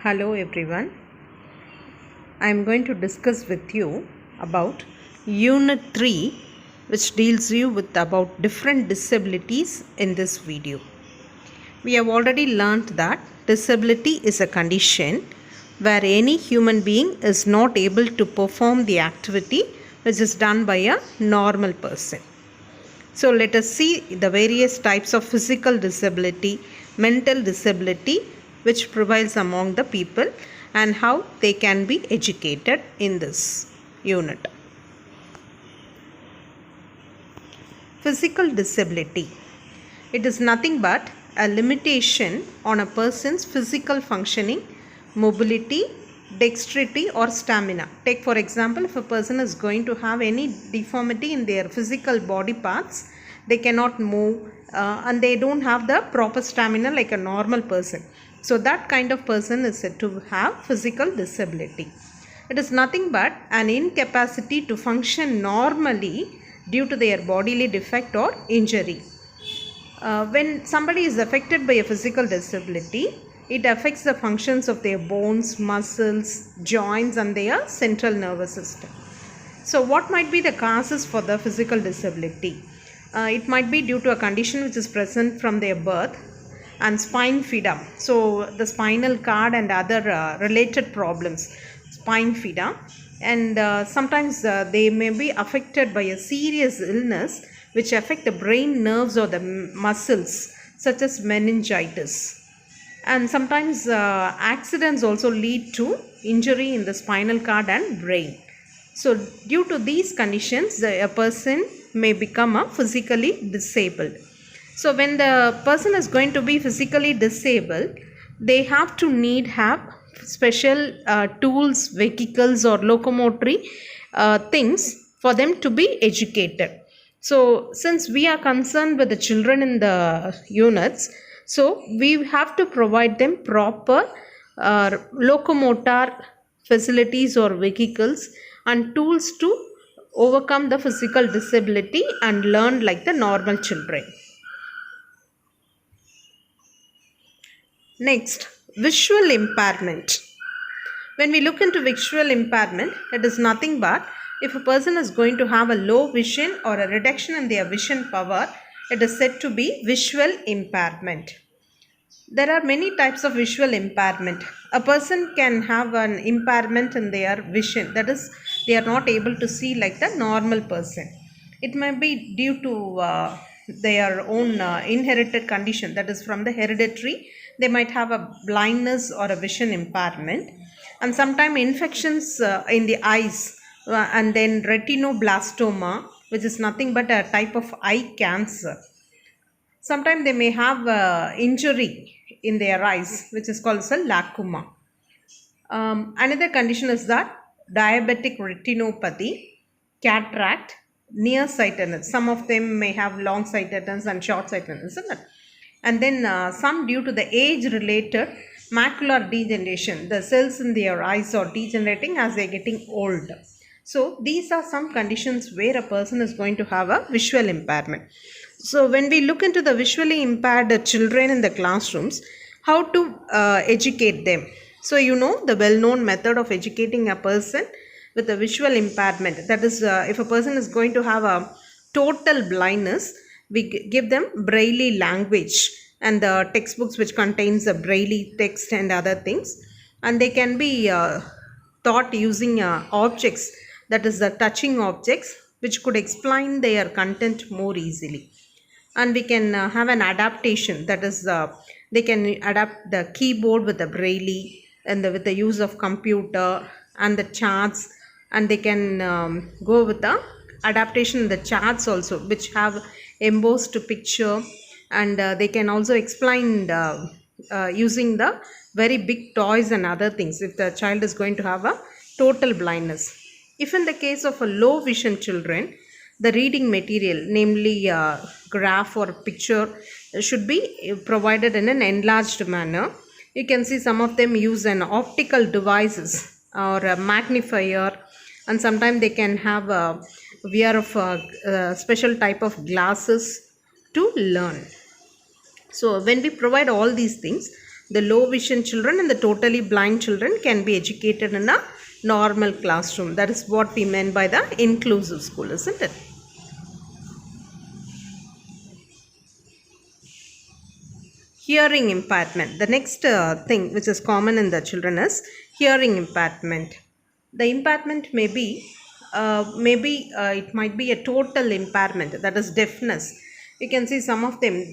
Hello everyone. I am going to discuss with you about Unit 3, which deals you with about different disabilities in this video. We have already learnt that disability is a condition where any human being is not able to perform the activity which is done by a normal person. So let us see the various types of physical disability, mental disability which prevails among the people and how they can be educated in this unit. Physical disability. It is nothing but a limitation on a person's physical functioning, mobility, dexterity or stamina. Take for example, if a person is going to have any deformity in their physical body parts, they cannot move and they don't have the proper stamina like a normal person. So that kind of person is said to have physical disability. It is nothing but an incapacity to function normally due to their bodily defect or injury. When somebody is affected by a physical disability, it affects the functions of their bones, muscles, joints and their central nervous system. So what might be the causes for the physical disability? It might be due to a condition which is present from their birth and spine bifida. So the spinal cord and other related problems, spine bifida, and sometimes they may be affected by a serious illness which affect the brain nerves or the muscles such as meningitis. And sometimes accidents also lead to injury in the spinal cord and brain. So due to these conditions, a person may become a physically disabled. So when the person is going to be physically disabled, they have to have special tools, vehicles or locomotory things for them to be educated. So since we are concerned with the children in the units, so we have to provide them proper locomotor facilities or vehicles and tools to overcome the physical disability and learn like the normal children. Next, visual impairment. When we look into visual impairment, it is nothing but if a person is going to have a low vision or a reduction in their vision power, it is said to be visual impairment. There are many types of visual impairment. A person can have an impairment in their vision, that is, they are not able to see like the normal person. It may be due to their own inherited condition, that is from the hereditary. They might have a blindness or a vision impairment, and sometimes infections in the eyes and then retinoblastoma, which is nothing but a type of eye cancer. Sometimes they may have injury in their eyes, which is called as a glaucoma. Another condition is that diabetic retinopathy, cataract, nearsightedness. Some of them may have long-sightedness and short-sightedness, isn't it? And then some due to the age-related macular degeneration. The cells in their eyes are degenerating as they are getting old. So these are some conditions where a person is going to have a visual impairment. So when we look into the visually impaired children in the classrooms, how to educate them? So you know the well-known method of educating a person with a visual impairment. That is, if a person is going to have a total blindness, we give them Braille language and the textbooks which contains the Braille text and other things. And they can be taught using objects, that is the touching objects, which could explain their content more easily. And we can have an adaptation, that is they can adapt the keyboard with the Braille and with the use of computer and the charts, and they can go with the adaptation in the charts also, which have embossed picture, and they can also explain using the very big toys and other things if the child is going to have a total blindness. If in the case of a low vision children, the reading material, namely graph or picture, should be provided in an enlarged manner. You can see some of them use an optical devices or a magnifier, and sometimes they can have a wear of a special type of glasses to learn. So when we provide all these things, the low vision children and the totally blind children can be educated in a normal classroom. That is what we meant by the inclusive school, isn't it? Hearing impairment. The next thing which is common in the children is hearing impairment. The impairment it might be a total impairment, that is deafness. You can see some of them,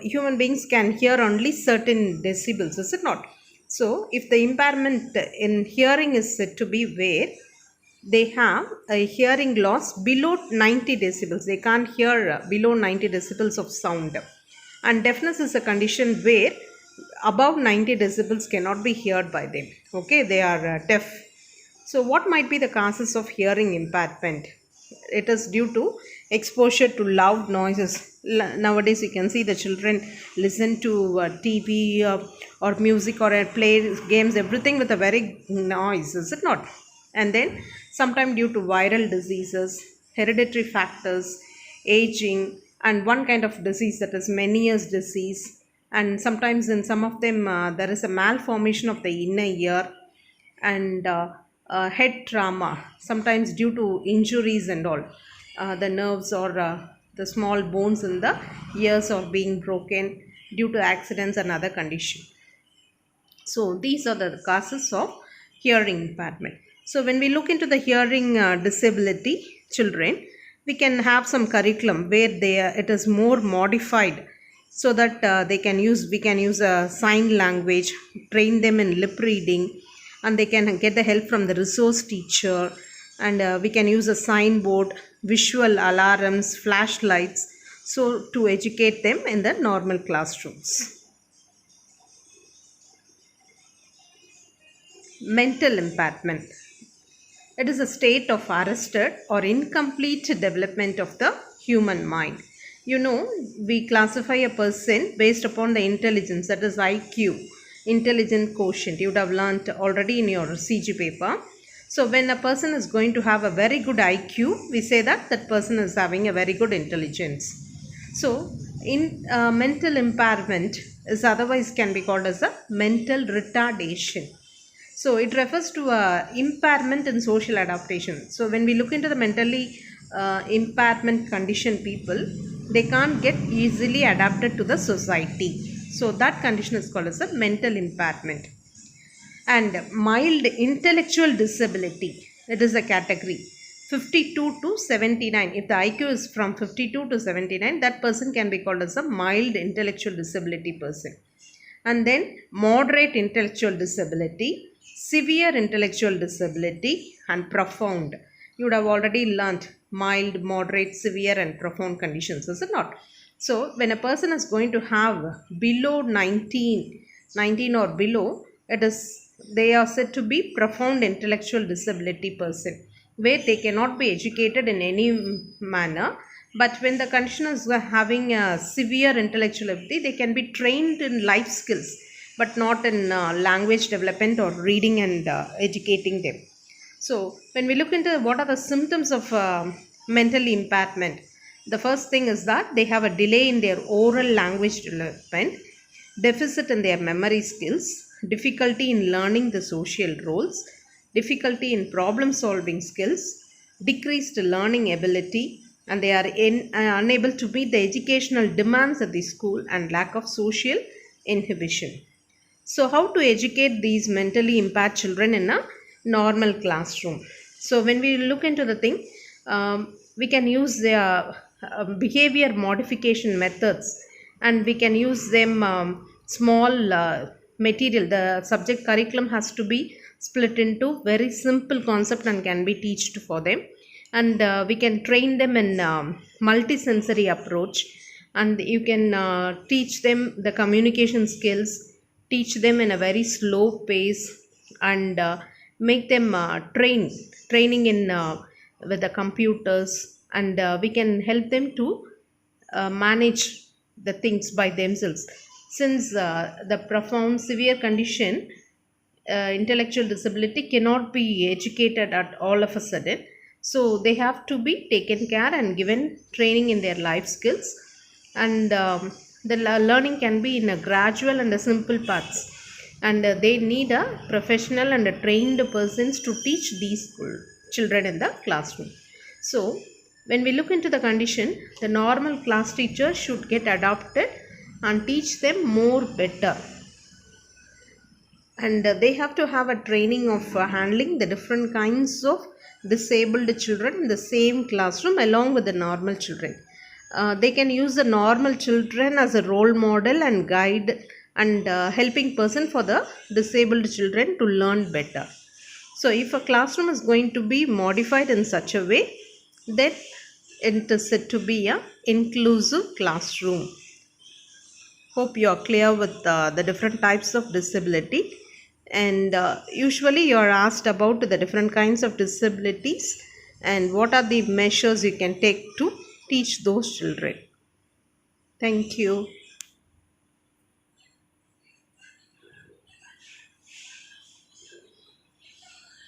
human beings can hear only certain decibels, is it not? So if the impairment in hearing is said to be where they have a hearing loss below 90 decibels, they can't hear below 90 decibels of sound. And deafness is a condition where above 90 decibels cannot be heard by them. Okay, they are deaf. So what might be the causes of hearing impairment? It is due to exposure to loud noises. Nowadays you can see the children listen to TV or music or play games, everything with a very noise, is it not? And then sometimes due to viral diseases, hereditary factors, aging, and one kind of disease, that is Meniere's disease. And sometimes in some of them there is a malformation of the inner ear, and head trauma, sometimes due to injuries and all. The nerves or the small bones in the ears are being broken due to accidents and other conditions. So these are the causes of hearing impairment. So when we look into the hearing disability children, we can have some curriculum where it is more modified, so that we can use a sign language, train them in lip reading, and they can get the help from the resource teacher, and we can use a signboard, visual alarms, flashlights, so to educate them in the normal classrooms. Mental impairment. It is a state of arrested or incomplete development of the human mind. You know, we classify a person based upon the intelligence, that is IQ, intelligent quotient. You would have learnt already in your CG paper. So when a person is going to have a very good IQ, we say that that person is having a very good intelligence. So in mental impairment is otherwise can be called as a mental retardation. So it refers to a impairment in social adaptation. So when we look into the mentally impairment condition people, they can't get easily adapted to the society. So that condition is called as a mental impairment. And mild intellectual disability, it is a category 52 to 79. If the IQ is from 52 to 79, that person can be called as a mild intellectual disability person. And then moderate intellectual disability, severe intellectual disability, and profound. You would have already learnt mild, moderate, severe, and profound conditions, is it not? So when a person is going to have below 19 or below, they are said to be profound intellectual disability person, where they cannot be educated in any manner. But when the condition is having a severe intellectual ability, they can be trained in life skills, but not in language development or reading and educating them. So when we look into what are the symptoms of mental impairment, the first thing is that they have a delay in their oral language development, deficit in their memory skills, difficulty in learning the social roles, difficulty in problem solving skills, decreased learning ability, and they are unable to meet the educational demands at the school, and lack of social inhibition. So how to educate these mentally impaired children in a normal classroom? So when we look into the thing, we can use their behavior modification methods, and we can use them small material. The subject curriculum has to be split into very simple concept and can be taught for them. And we can train them in multisensory approach, and you can teach them the communication skills, teach them in a very slow pace, and make them training in with the computers, and we can help them to manage the things by themselves. Since the profound severe condition, intellectual disability cannot be educated at all of a sudden, so they have to be taken care and given training in their life skills. And The learning can be in a gradual and a simple paths, and they need a professional and a trained persons to teach these children in the classroom. So when we look into the condition, the normal class teacher should get adopted and teach them more better, and they have to have a training of handling the different kinds of disabled children in the same classroom along with the normal children. They can use the normal children as a role model and guide and helping person for the disabled children to learn better. So if a classroom is going to be modified in such a way, then it is said to be a inclusive classroom. Hope you are clear with the different types of disability, and usually you are asked about the different kinds of disabilities and what are the measures you can take to teach those children. Thank you.